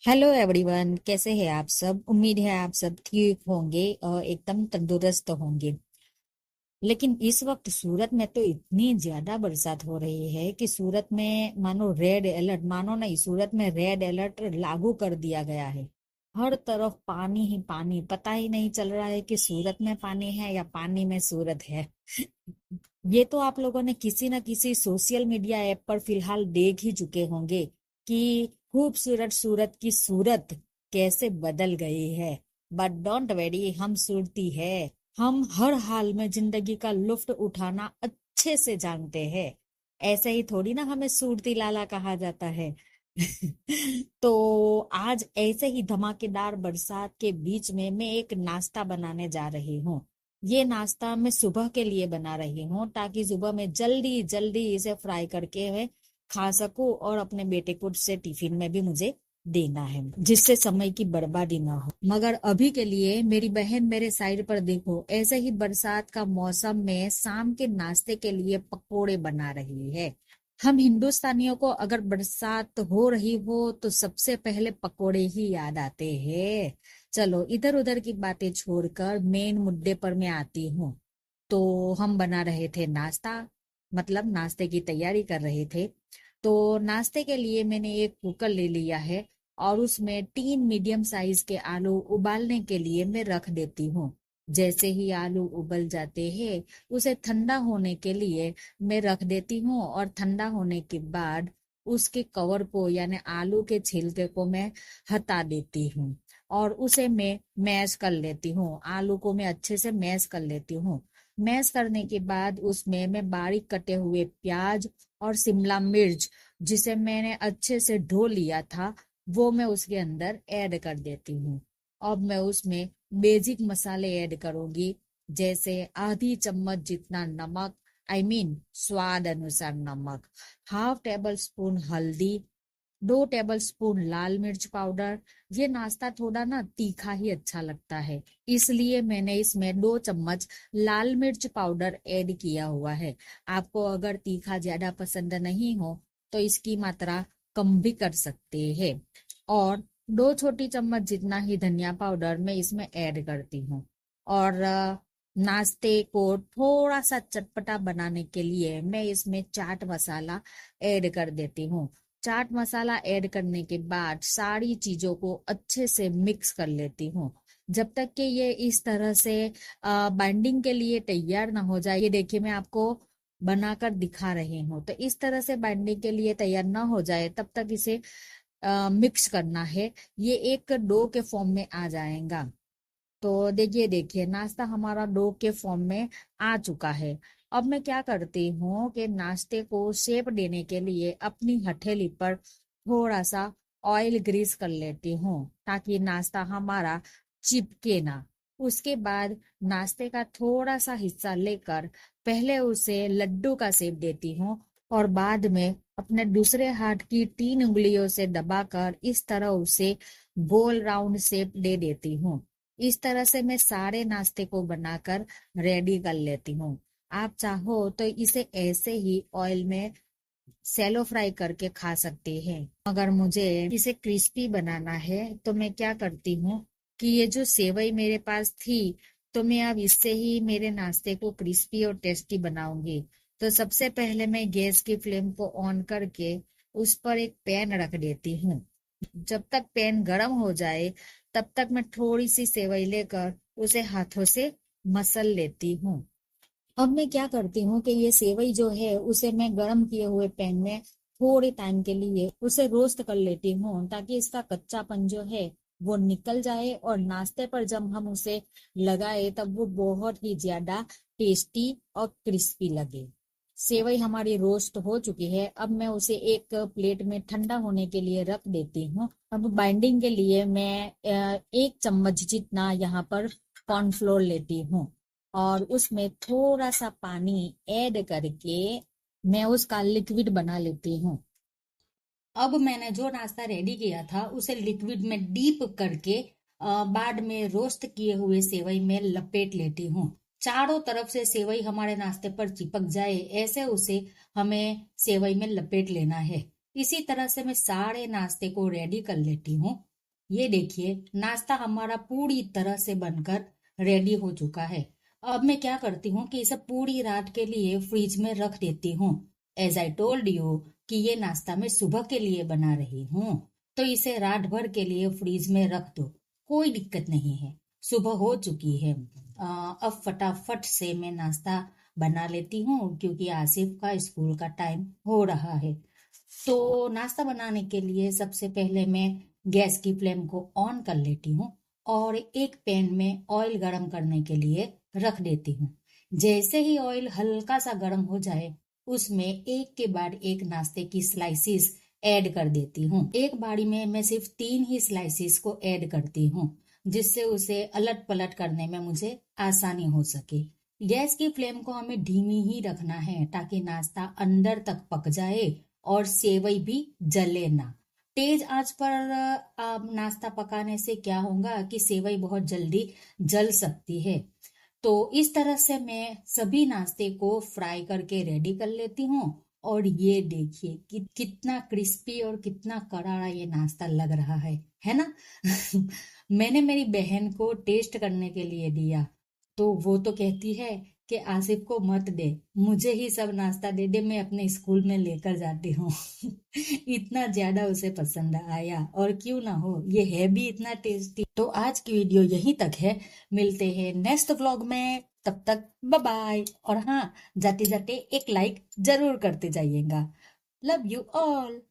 Hello everyone, कैसे हैं आप सब। उम्मीद है आप सब ठीक होंगे और एकदम तंदुरुस्त होंगे। लेकिन इस वक्त सूरत में तो इतनी ज्यादा बरसात हो रही है कि सूरत में मानो रेड अलर्ट, मानो नहीं, सूरत में रेड अलर्ट लागू कर दिया गया है। हर तरफ पानी ही पानी, पता ही नहीं चल रहा है कि सूरत में पानी है या पानी में सूरत है। ये तो आप लोगों ने किसी न किसी सोशल मीडिया ऐप पर फिलहाल देख ही चुके होंगे कि खूबसूरत सूरत की सूरत कैसे बदल गई है। बट डोंट वरी, हम सूरती है। हम हर हाल में जिंदगी का लुत्फ उठाना अच्छे से जानते हैं। ऐसे ही थोड़ी ना हमें सूरती लाला कहा जाता है। तो आज ऐसे ही धमाकेदार बरसात के बीच में मैं एक नाश्ता बनाने जा रही हूँ। ये नाश्ता मैं सुबह के लिए बना रही हूँ ताकि सुबह में जल्दी जल्दी इसे फ्राई करके मैं खा सकूं और अपने बेटे को से टिफिन में भी मुझे देना है, जिससे समय की बर्बादी ना हो। मगर अभी के लिए मेरी बहन मेरे साइड पर देखो, ऐसे ही बरसात का मौसम में शाम के नाश्ते के लिए पकोड़े बना रही है। हम हिंदुस्तानियों को अगर बरसात हो रही हो तो सबसे पहले पकोड़े ही याद आते हैं। चलो इधर उधर की बातें छोड़कर मेन मुद्दे पर मैं आती हूँ। तो हम बना रहे थे नाश्ता, मतलब नाश्ते की तैयारी कर रहे थे। तो नाश्ते के लिए मैंने एक कुकर ले लिया है और उसमें 3 मीडियम साइज के आलू उबालने के लिए मैं रख देती हूँ। जैसे ही आलू उबल जाते हैं उसे ठंडा होने के लिए मैं रख देती हूँ, और ठंडा होने के बाद उसके कवर को यानी आलू के छिलके को मैं हटा देती हूँ और उसे मैं मैश कर लेती हूँ। आलू को मैं अच्छे से मैश कर लेती हूँ। मैश करने के बाद उसमें मैं बारीक कटे हुए प्याज और शिमला मिर्च, जिसे मैंने अच्छे से धो लिया था, वो मैं उसके अंदर ऐड कर देती हूँ। अब मैं उसमें बेसिक मसाले ऐड करूंगी, जैसे आधी चम्मच जितना नमक, स्वाद अनुसार नमक, हाफ टेबल स्पून हल्दी, 2 टेबल स्पून लाल मिर्च पाउडर। ये नाश्ता थोड़ा ना तीखा ही अच्छा लगता है, इसलिए मैंने इसमें 2 चम्मच लाल मिर्च पाउडर ऐड किया हुआ है। आपको अगर तीखा ज्यादा पसंद नहीं हो तो इसकी मात्रा कम भी कर सकते हैं। और 2 छोटी चम्मच जितना ही धनिया पाउडर मैं इसमें ऐड करती हूँ। और नाश्ते को थोड़ा सा चटपटा बनाने के लिए मैं इसमें चाट मसाला ऐड कर देती हूँ। चाट मसाला ऐड करने के बाद सारी चीजों को अच्छे से मिक्स कर लेती हूँ, जब तक कि ये इस तरह से बाइंडिंग के लिए तैयार ना हो जाए। ये देखिए, मैं आपको बनाकर दिखा रही हूँ। तो इस तरह से बाइंडिंग के लिए तैयार ना हो जाए तब तक इसे मिक्स करना है। ये एक डो के फॉर्म में आ जाएगा। तो देखिए देखिए, नाश्ता हमारा डो के फॉर्म में आ चुका है। अब मैं क्या करती हूँ कि नाश्ते को शेप देने के लिए अपनी हथेली पर थोड़ा सा ऑयल ग्रीस कर लेती हूँ ताकि नाश्ता हमारा चिपके ना। उसके बाद नाश्ते का थोड़ा सा हिस्सा लेकर पहले उसे लड्डू का शेप देती हूँ और बाद में अपने दूसरे हाथ की 3 उंगलियों से दबाकर इस तरह उसे गोल राउंड शेप दे देती हूँ। इस तरह से मैं सारे नाश्ते को बनाकर रेडी कर लेती हूँ। आप चाहो तो इसे ऐसे ही ऑयल में सैलो फ्राई करके खा सकते हैं। अगर मुझे इसे क्रिस्पी बनाना है तो मैं क्या करती हूँ कि ये जो सेवई मेरे पास थी, तो मैं अब इससे ही मेरे नाश्ते को क्रिस्पी और टेस्टी बनाऊंगी। तो सबसे पहले मैं गैस की फ्लेम को ऑन करके उस पर एक पैन रख देती हूँ। जब तक पैन गरम हो जाए तब तक मैं थोड़ी सी सेवई लेकर उसे हाथों से मसल लेती हूँ। अब मैं क्या करती हूँ कि ये सेवई जो है उसे मैं गरम किए हुए पैन में थोड़े टाइम के लिए उसे रोस्ट कर लेती हूँ ताकि इसका कच्चापन जो है वो निकल जाए और नाश्ते पर जब हम उसे लगाए तब वो बहुत ही ज्यादा टेस्टी और क्रिस्पी लगे। सेवई हमारी रोस्ट हो चुकी है। अब मैं उसे एक प्लेट में ठंडा होने के लिए रख देती हूँ। अब बाइंडिंग के लिए मैं 1 चम्मच जितना यहाँ पर कॉर्नफ्लोर लेती हूँ और उसमें थोड़ा सा पानी ऐड करके मैं उसका लिक्विड बना लेती हूँ। अब मैंने जो नाश्ता रेडी किया था उसे लिक्विड में डीप करके बाद में रोस्ट किए हुए सेवई में लपेट लेती हूँ। चारों तरफ से सेवई हमारे नाश्ते पर चिपक जाए ऐसे उसे हमें सेवई में लपेट लेना है। इसी तरह से मैं सारे नाश्ते को रेडी कर लेती हूँ। ये देखिए, नाश्ता हमारा पूरी तरह से बनकर रेडी हो चुका है। अब मैं क्या करती हूँ कि इसे पूरी रात के लिए फ्रिज में रख देती हूँ। एज आई टोल्ड यू कि ये नाश्ता मैं सुबह के लिए बना रही हूँ, तो इसे रात भर के लिए फ्रिज में रख दो, कोई दिक्कत नहीं है। सुबह हो चुकी है। अब फटाफट से मैं नाश्ता बना लेती हूँ क्योंकि आसिफ का स्कूल का टाइम हो रहा है। तो नाश्ता बनाने के लिए सबसे पहले मैं गैस की फ्लेम को ऑन कर लेती हूँ और एक पैन में ऑयल गरम करने के लिए रख देती हूँ। जैसे ही ऑयल हल्का सा गरम हो जाए, उसमें एक के बाद एक नाश्ते की स्लाइसिस ऐड कर देती हूँ। एक बारी में मैं सिर्फ 3 ही स्लाइसिस को ऐड करती हूँ, जिससे उसे अलट पलट करने में मुझे आसानी हो सके। गैस की फ्लेम को हमें धीमी ही रखना है ताकि नाश्ता अंदर तक पक जाए और सेवई भी जले ना। तेज आंच पर नाश्ता पकाने से क्या होगा कि सेवई बहुत जल्दी जल सकती है। तो इस तरह से मैं सभी नाश्ते को फ्राई करके रेडी कर लेती हूँ। और ये देखिए कि कितना क्रिस्पी और कितना करारा ये नाश्ता लग रहा है ना। मैंने मेरी बहन को टेस्ट करने के लिए दिया, तो वो तो कहती है कि आसिफ को मत दे, मुझे ही सब नाश्ता दे दे, मैं अपने स्कूल में लेकर जाती हूँ। इतना ज्यादा उसे पसंद आया, और क्यों ना हो, ये है भी इतना टेस्टी। तो आज की वीडियो यहीं तक है। मिलते हैं नेक्स्ट व्लॉग में, तब तक बाय बाय। और हाँ, जाते जाते एक लाइक जरूर करते जाइएगा। Love you all.